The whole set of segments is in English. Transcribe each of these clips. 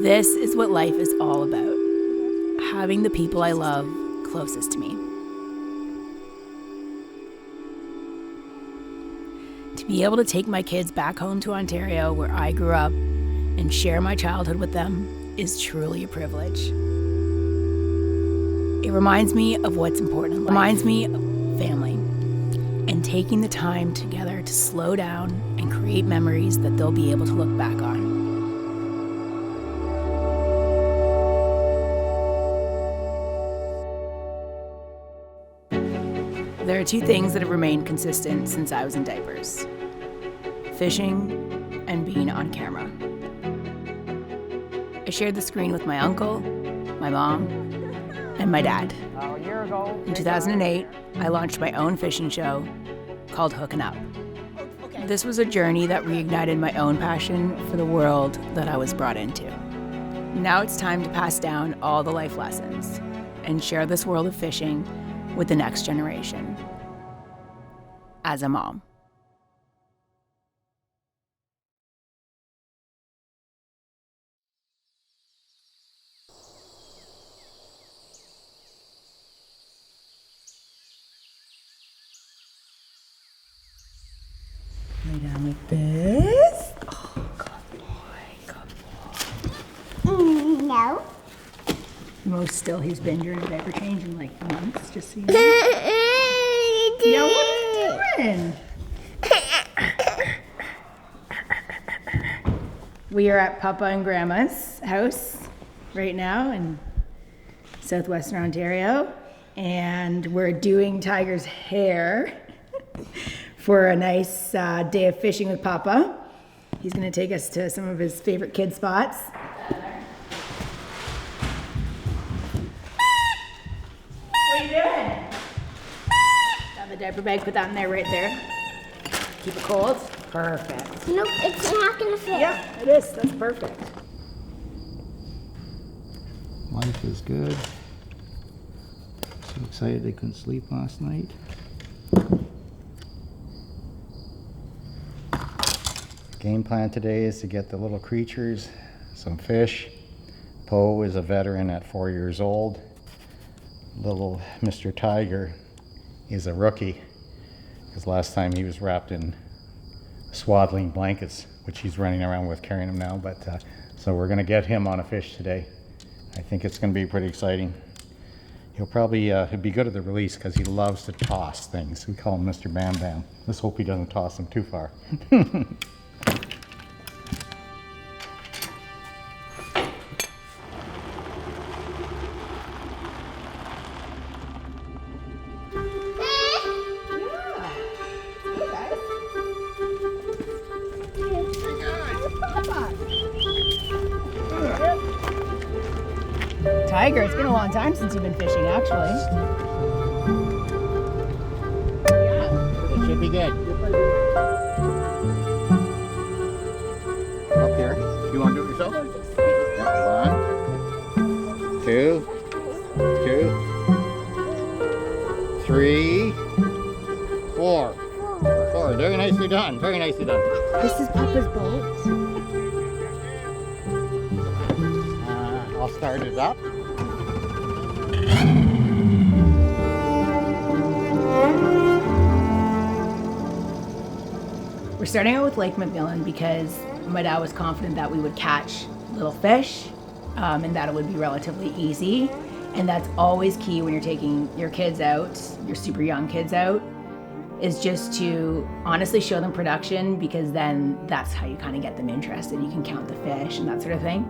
This is what life is all about. Having the people I love closest to me. To be able to take my kids back home to Ontario, where I grew up, and share my childhood with them is truly a privilege. It reminds me of what's important in life. It reminds me of family and taking the time together to slow down and create memories that they'll be able to look back on. There are two things that have remained consistent since I was in diapers: fishing and being on camera. I shared the screen with my uncle, my mom, and my dad. A year ago, In 2008, I launched my own fishing show called Hookin' Up. This was a journey that reignited my own passion for the world that I was brought into. Now it's time to pass down all the life lessons and share this world of fishing with the next generation. As a mom. Lay down like this. Oh, good boy, good boy. No. Most still he's been during the diaper change in like months, just so you know. Yeah, what are you doing? We are at Papa and Grandma's house right now in southwestern Ontario, and we're doing Tiger's hair for a nice day of fishing with Papa. He's gonna take us to some of his favorite kid spots. What are you doing? Got the diaper bag, put that in there, right there. Keep it cold. Perfect. Nope, it's not gonna fit. Yeah, it is. That's perfect. Life is good. So excited they couldn't sleep last night. Game plan today is to get the little creatures some fish. Poe is a veteran at 4 years old. Little Mr. Tiger is a rookie, because last time he was wrapped in swaddling blankets, which he's running around with, carrying them now. But so we're going to get him on a fish today. I think it's going to be pretty exciting. He'll probably he'll be good at the release because he loves to toss things. We call him Mr. Bam Bam. Let's hope he doesn't toss them too far. Tiger, it's been a long time since you've been fishing, actually. It should be good. Up here. You want to do it yourself? Yeah. 1, 2, 3, 4. 4. Very nicely done. Very nicely done. This is Papa's boat. I'll start it up. We're starting out with Lake Macmillan because my dad was confident that we would catch little fish and that it would be relatively easy. And that's always key when you're taking your kids out, your super young kids out, is just to honestly show them production, because then that's how you kind of get them interested. You can count the fish and that sort of thing.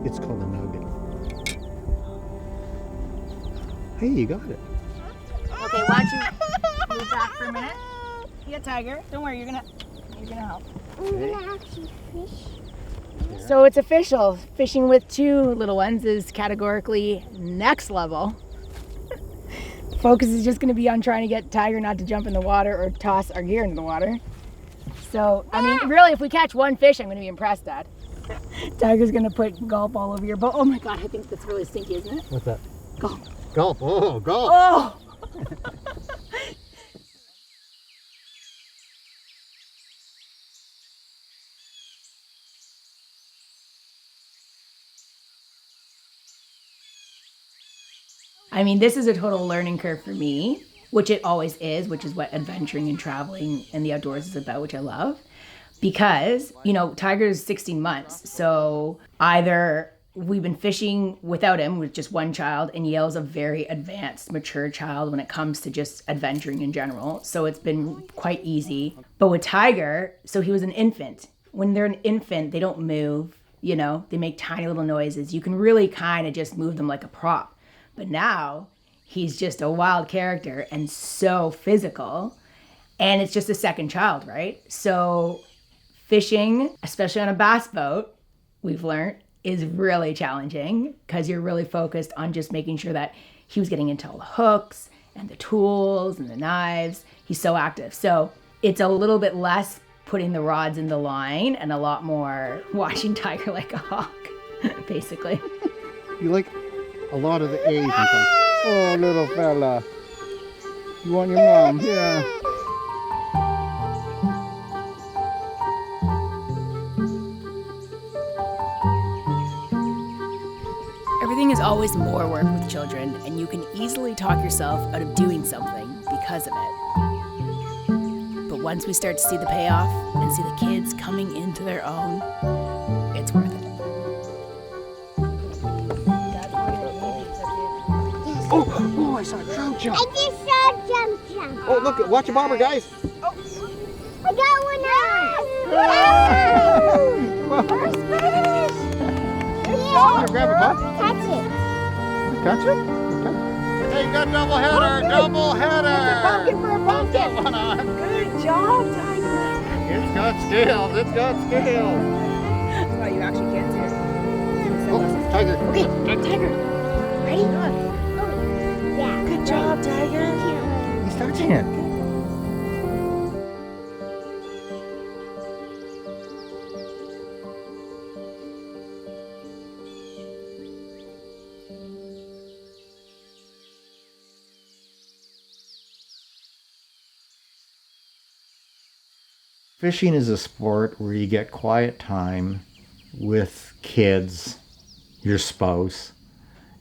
It's called a nugget. Hey, you got it. Okay, why don't you move back for a minute? Yeah, Tiger, don't worry, you're gonna help. I'm gonna actually fish. So it's official. Fishing with two little ones is categorically next level. Focus is just going to be on trying to get Tiger not to jump in the water or toss our gear into the water. So, I mean, really, if we catch one fish, I'm going to be impressed, Dad. Tiger's going to put gulp all over your boat. Oh my God, I think that's really stinky, isn't it? What's that? Gulp. Gulp. Oh, gulp. Oh! I mean, this is a total learning curve for me, which it always is, which is what adventuring and traveling and the outdoors is about, which I love. Because, Tiger's 16 months. So either we've been fishing without him with just one child, and Yale's a very advanced, mature child when it comes to just adventuring in general. So it's been quite easy. But with Tiger, so he was an infant. When they're an infant, they don't move, they make tiny little noises. You can really kind of just move them like a prop. But now he's just a wild character and so physical. And it's just a second child, right? So fishing, especially on a bass boat, we've learned, is really challenging because you're really focused on just making sure that he was getting into all the hooks and the tools and the knives. He's so active. So it's a little bit less putting the rods in the line and a lot more watching Tiger like a hawk, basically. You like a lot of the A's and things. Oh, little fella. You want your mom? Yeah. Everything is always more work with children, and you can easily talk yourself out of doing something because of it. But once we start to see the payoff and see the kids coming into their own, it's worth it. Oh, I saw a trout jump. I just saw jump. Oh, look, watch your bobber, guys. I got one out. First fish. Here, grab it, bud. Catch it. Catch it? Okay. Hey, you got double header, double header. It's a pumpkin for a pumpkin. One on. Good job, Tiger. It's got scales, it's got scales. Oh, you actually can't see it. Oh, Tiger. Okay, Tiger. Ready? Yeah. Good job, Tiger. He's touching it. Fishing is a sport where you get quiet time with kids, your spouse,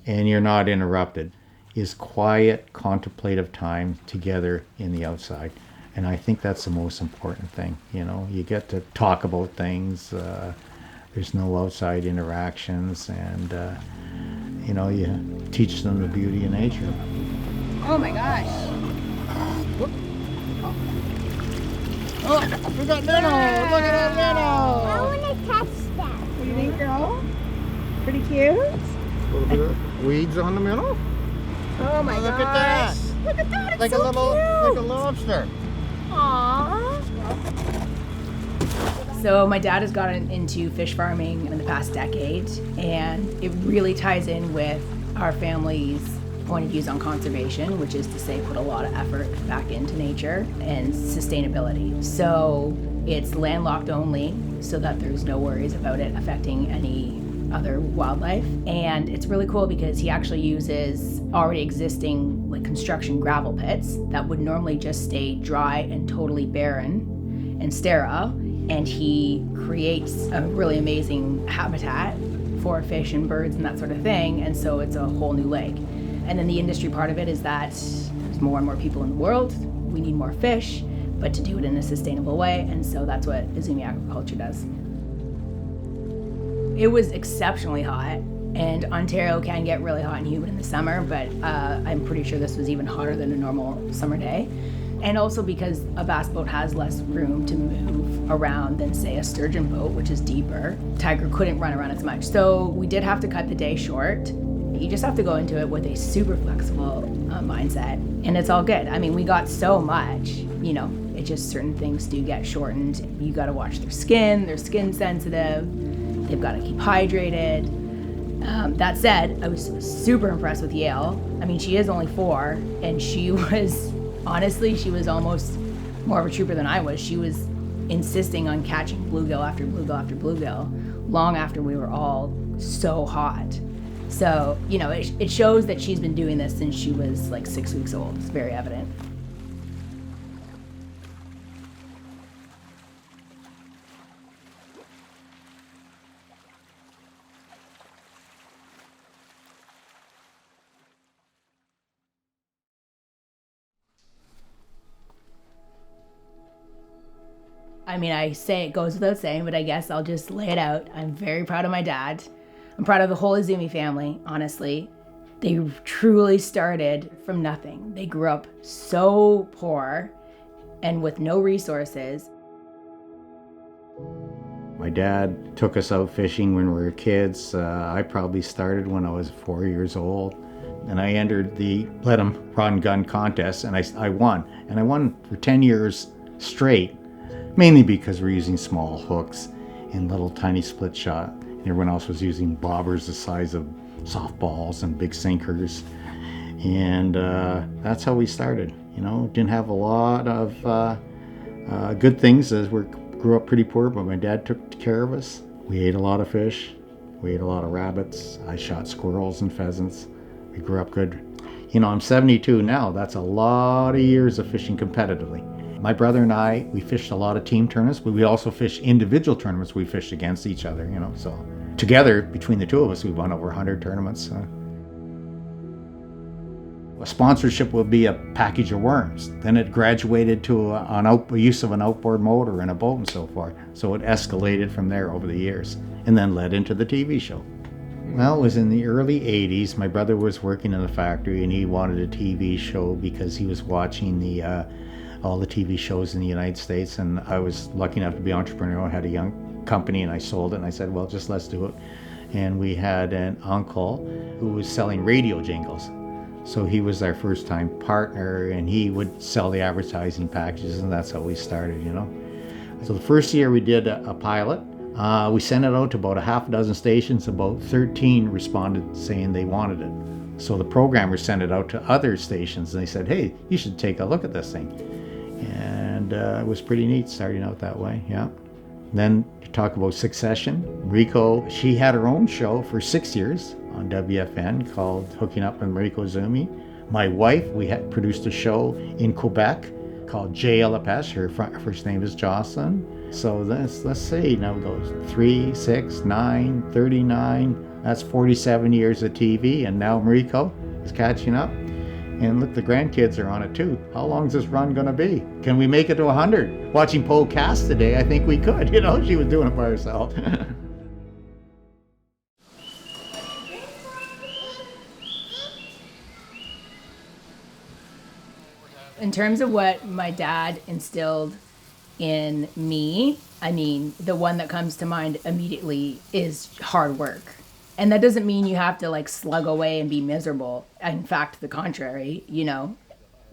and you're not interrupted. Is quiet, contemplative time together in the outside. And I think that's the most important thing. You get to talk about things. There's no outside interactions, and you teach them the beauty of nature. Oh my gosh. Oh, we got minnow! Look at that minnow! I want to catch that. What do you think, girl? Pretty cute? A little bit of weeds on the minnow. Oh my Look gosh. at that! Look at that, it's Like so a little, cute. like a lobster. Aww. So my dad has gotten into fish farming in the past decade, and it really ties in with our family's point of views on conservation, which is to say put a lot of effort back into nature and sustainability. So it's landlocked only so that there's no worries about it affecting any other wildlife. And it's really cool because he actually uses already existing construction gravel pits that would normally just stay dry and totally barren and sterile. And he creates a really amazing habitat for fish and birds and that sort of thing. And so it's a whole new lake. And then the industry part of it is that there's more and more people in the world. We need more fish, but to do it in a sustainable way. And so that's what Izumi Agriculture does. It was exceptionally hot, and Ontario can get really hot and humid in the summer, but I'm pretty sure this was even hotter than a normal summer day. And also because a bass boat has less room to move around than, say, a sturgeon boat, which is deeper. Tiger couldn't run around as much. So we did have to cut the day short. You just have to go into it with a super flexible mindset, and it's all good. I mean, we got so much, it just certain things do get shortened. You got to watch their skin sensitive. They've got to keep hydrated. That said, I was super impressed with Yale. I mean, she is only 4, and she was almost more of a trooper than I was. She was insisting on catching bluegill after bluegill after bluegill long after we were all so hot. So, it shows that she's been doing this since she was 6 weeks old. It's very evident. I mean, I say it goes without saying, but I guess I'll just lay it out. I'm very proud of my dad. I'm proud of the whole Izumi family, honestly. They truly started from nothing. They grew up so poor and with no resources. My dad took us out fishing when we were kids. I probably started when I was 4 years old. And I entered the let 'em run gun contest, and I won. And I won for 10 years straight, mainly because we're using small hooks and little tiny split shot. And everyone else was using bobbers the size of softballs and big sinkers. And that's how we started. You know, didn't have a lot of good things as we grew up pretty poor, but my dad took care of us. We ate a lot of fish. We ate a lot of rabbits. I shot squirrels and pheasants. We grew up good. You know, I'm 72 now. That's a lot of years of fishing competitively. My brother and I, we fished a lot of team tournaments, but we also fished individual tournaments. We fished against each other, you know, so together, between the two of us, we won over 100 tournaments. A sponsorship would be a package of worms. Then it graduated to a use of an outboard motor and a boat and so forth. So it escalated from there over the years and then led into the TV show. Well, it was in the early 80s. My brother was working in the factory and he wanted a TV show because he was watching all the TV shows in the United States, and I was lucky enough to be entrepreneurial. I had a young company and I sold it, and I said, well, just let's do it. And we had an uncle who was selling radio jingles. So he was our first time partner, and he would sell the advertising packages, and that's how we started, you know. So the first year we did a pilot. We sent it out to about a half a dozen stations. About 13 responded saying they wanted it. So the programmers sent it out to other stations, and they said, hey, you should take a look at this thing. And it was pretty neat starting out that way, yeah. Then to talk about succession, Rico, she had her own show for 6 years on WFN called Hooking Up with Wayne Izumi. My wife, we had produced a show in Quebec called Yale Estrada. Her first name is Jocelyn. So let's see, now it goes 3, 6, 9, 39. That's 47 years of TV, and now Mariko is catching up. And look, the grandkids are on it too. How long is this run gonna be? Can we make it to 100? Watching Poe cast today, I think we could. You know, she was doing it by herself. In terms of what my dad instilled in me, I mean, the one that comes to mind immediately is hard work. And that doesn't mean you have to like slug away and be miserable. In fact, the contrary, you know,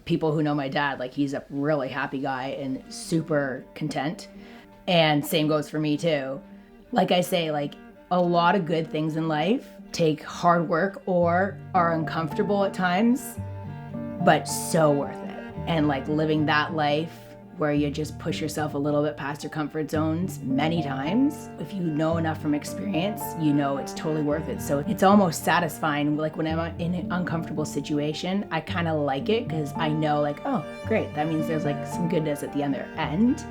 people who know my dad, like he's a really happy guy and super content. And same goes for me too. Like I say, like a lot of good things in life take hard work or are uncomfortable at times, but so worth it. And like living that life where you just push yourself a little bit past your comfort zones many times. If you know enough from experience, you know it's totally worth it. So it's almost satisfying. Like when I'm in an uncomfortable situation, I kind of like it because I know like, oh, great. That means there's like some goodness at the other end.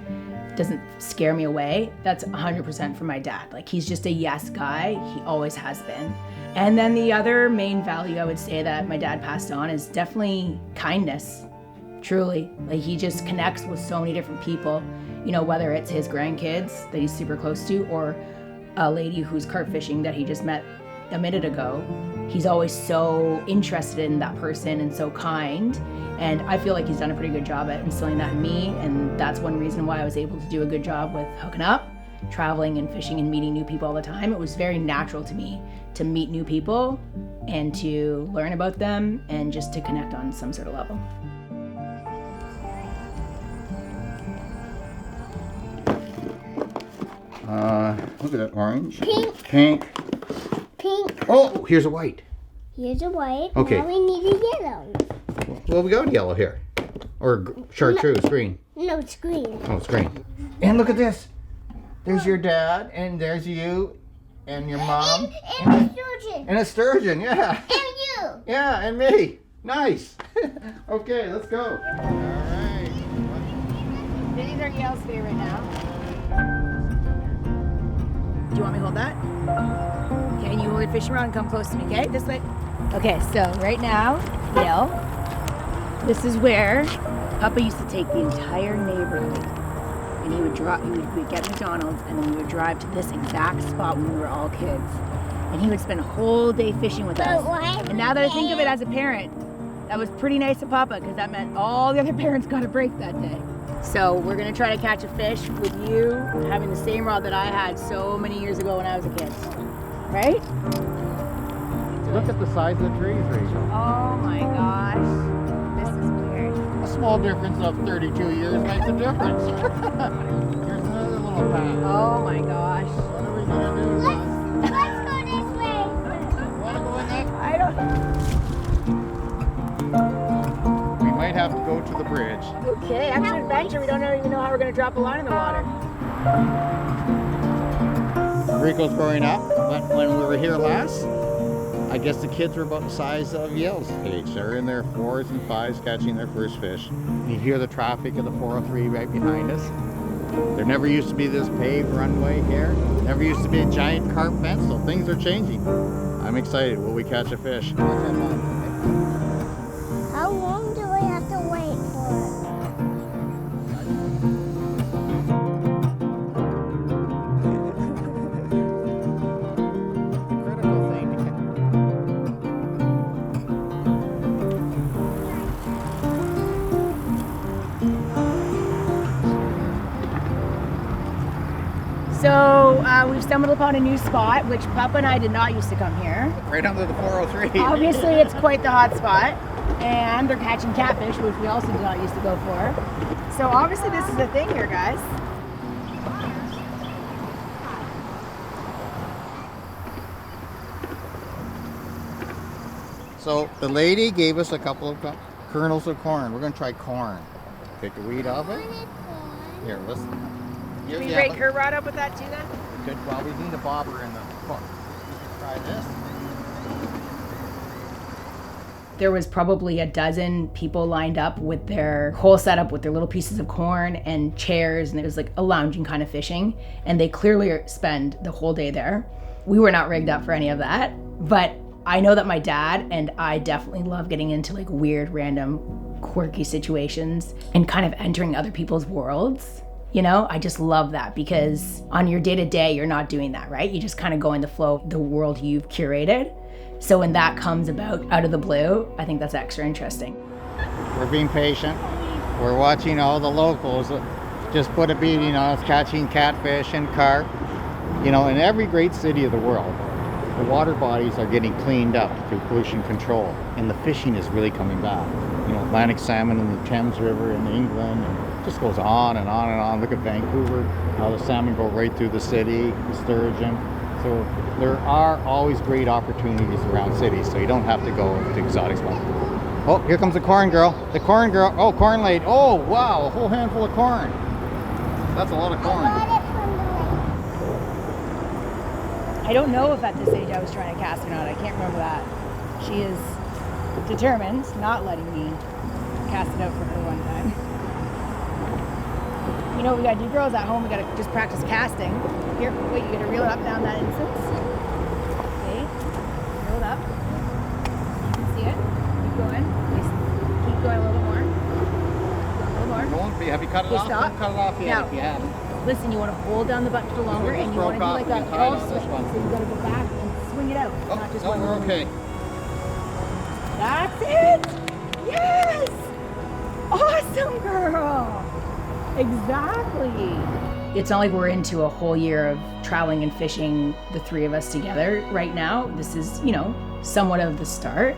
It doesn't scare me away. That's 100% for my dad. Like he's just a yes guy. He always has been. And then the other main value I would say that my dad passed on is definitely kindness. Truly, like he just connects with so many different people, you know, whether it's his grandkids that he's super close to or a lady who's carp fishing that he just met a minute ago. He's always so interested in that person and so kind. And I feel like he's done a pretty good job at instilling that in me. And that's one reason why I was able to do a good job with hooking up, traveling and fishing and meeting new people all the time. It was very natural to me to meet new people and to learn about them and just to connect on some sort of level. Look at that orange. Pink. Pink. Pink. Oh, here's a white. Here's a white. Okay. Now we need a yellow. Well, we got yellow here. Or chartreuse, green. No, it's green. Oh, it's green. And look at this. There's your dad, and there's you, and your mom. And a sturgeon. And a sturgeon, yeah. And you. Yeah, and me. Nice. Okay, let's go. All right. These are Yale's favorite now. Do you want me to hold that? Okay, and you hold your fishing rod and come close to me, okay? This way. Okay, so right now, Yale, this is where Papa used to take the entire neighborhood and he would we'd get McDonald's, and then we would drive to this exact spot when we were all kids. And he would spend a whole day fishing with us. And now that I think of it as a parent, that was pretty nice of Papa, because that meant all the other parents got a break that day. So we're gonna try to catch a fish with you having the same rod that I had so many years ago when I was a kid. Right? Look at the size of the trees, Rachel. Oh my gosh. This is weird. A small difference of 32 years makes a difference. Here's another little path. Oh my gosh. What are we gonna do? Let's go this way. Wanna go in that? I don't. We might have to go to the bridge. Okay, action adventure. We don't even know how we're gonna drop a line in the water. Rico's growing up, but when we were here last, I guess the kids were about the size of Yale's age. They're in their 4s and 5s catching their first fish. You hear the traffic of the 403 right behind us. There never used to be this paved runway here. Never used to be a giant carp fence, so things are changing. I'm excited. Will we catch a fish? How long do I have to wait for it? Critical thing to catch. So we've stumbled upon a new spot, which Papa and I did not used to come here. Right under the 403. Obviously, it's quite the hot spot, and they're catching catfish, which we also did not used to go for. So obviously, this is a thing here, guys. So the lady gave us a couple of kernels of corn. We're gonna try corn. Take the weed off it. Here, listen. Can we break her rod up with that too then? Good. Well, we need a bobber in the hook. Try this. There was probably a dozen people lined up with their whole setup with their little pieces of corn and chairs, and it was like a lounging kind of fishing, and they clearly spend the whole day there. We were not rigged up for any of that, but I know that my dad and I definitely love getting into like weird, random, quirky situations and kind of entering other people's worlds. You know, I just love that, because on your day-to-day, you're not doing that, right? You just kind of go in the flow of the world you've curated. So when that comes about out of the blue, I think that's extra interesting. We're being patient. We're watching all the locals just put a beating on us, catching catfish and carp. You know, in every great city of the world, the water bodies are getting cleaned up through pollution control, and the fishing is really coming back. You know, Atlantic salmon in the Thames River in England, and it just goes on and on and on. Look at Vancouver, how the salmon go right through the city, the sturgeon. So there are always great opportunities around cities, so you don't have to go to exotic spots. Oh, here comes the corn girl. The corn girl. Oh, corn lady. Oh, wow, a whole handful of corn. That's a lot of corn. I don't know if at this age I was trying to cast or not. I can't remember that. She is determined not letting me cast it out for her one time. You know what we gotta do, girls, at home? We gotta just practice casting. Here, wait, you gotta reel it up down that instance. Okay, reel it up. You can see it. Keep going. Keep going a little more. A little more. Have you cut it Okay, off? stop. Don't cut it off yet Now, if you haven't. listen, you want to hold down the button for longer, So and you want to do like a broke off. elf swing. This one. So you gotta go back and swing it out, Oh, not just no, one. we're okay. That's it! Yes! Awesome, girl! Exactly. It's not like we're into a whole year of traveling and fishing, the three of us together right now. This is, you know, somewhat of the start.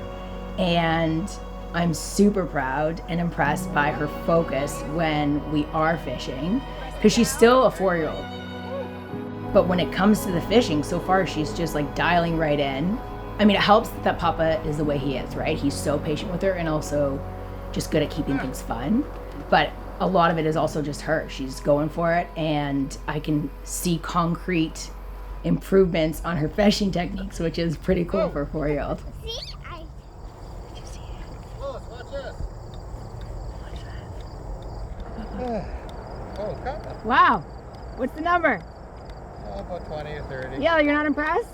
And I'm super proud and impressed by her focus when we are fishing, because she's still a 4-year-old. But when it comes to the fishing, so far she's just like dialing right in. I mean, it helps that Papa is the way he is, right? He's so patient with her and also just good at keeping things fun. But a lot of it is also just her. She's going for it, and I can see concrete improvements on her fishing techniques, which is pretty cool for a 4-year-old. See? Look, watch this. Oh, cut. Wow. What's the number? Oh, about 20 or 30. Yeah, you're not impressed?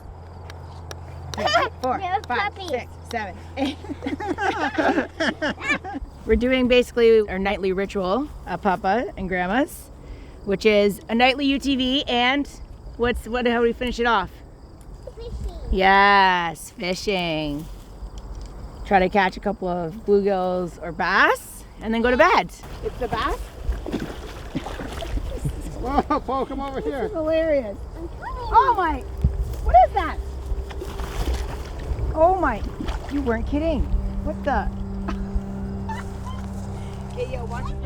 2, 4, They're 5, puppies. 6, 7, 8. We're doing basically our nightly ritual at Papa and Grandma's, which is a nightly UTV and how do we finish it off? Fishing. Yes, fishing. Try to catch a couple of bluegills or bass and then go to bed. It's the bass? Whoa, Paul, come over This here. is hilarious. I'm coming. Oh my, what is that? Oh my, you weren't kidding. What the? Okay, yo, watch it.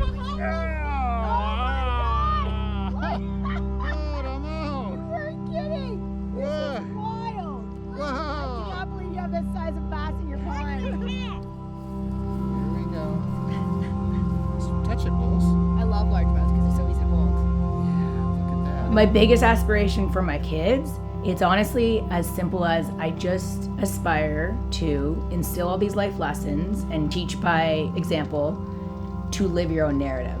Oh, no. You're kidding. This Whoa. is wild. I Whoa. cannot believe you have this size of bass in your pond. Here we go. Touch it, Bulls. I love large bass because they're so easy to hold. Look at that. My biggest aspiration for my kids, it's honestly as simple as I just aspire to instill all these life lessons and teach by example to live your own narrative.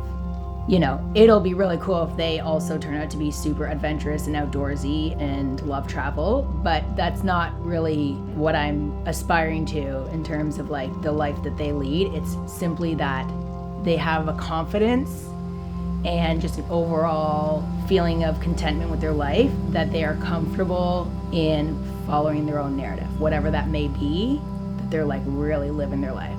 You know, it'll be really cool if they also turn out to be super adventurous and outdoorsy and love travel, but that's not really what I'm aspiring to in terms of like the life that they lead. It's simply that they have a confidence and just an overall feeling of contentment with their life, that they are comfortable in following their own narrative, whatever that may be, that they're like really living their life.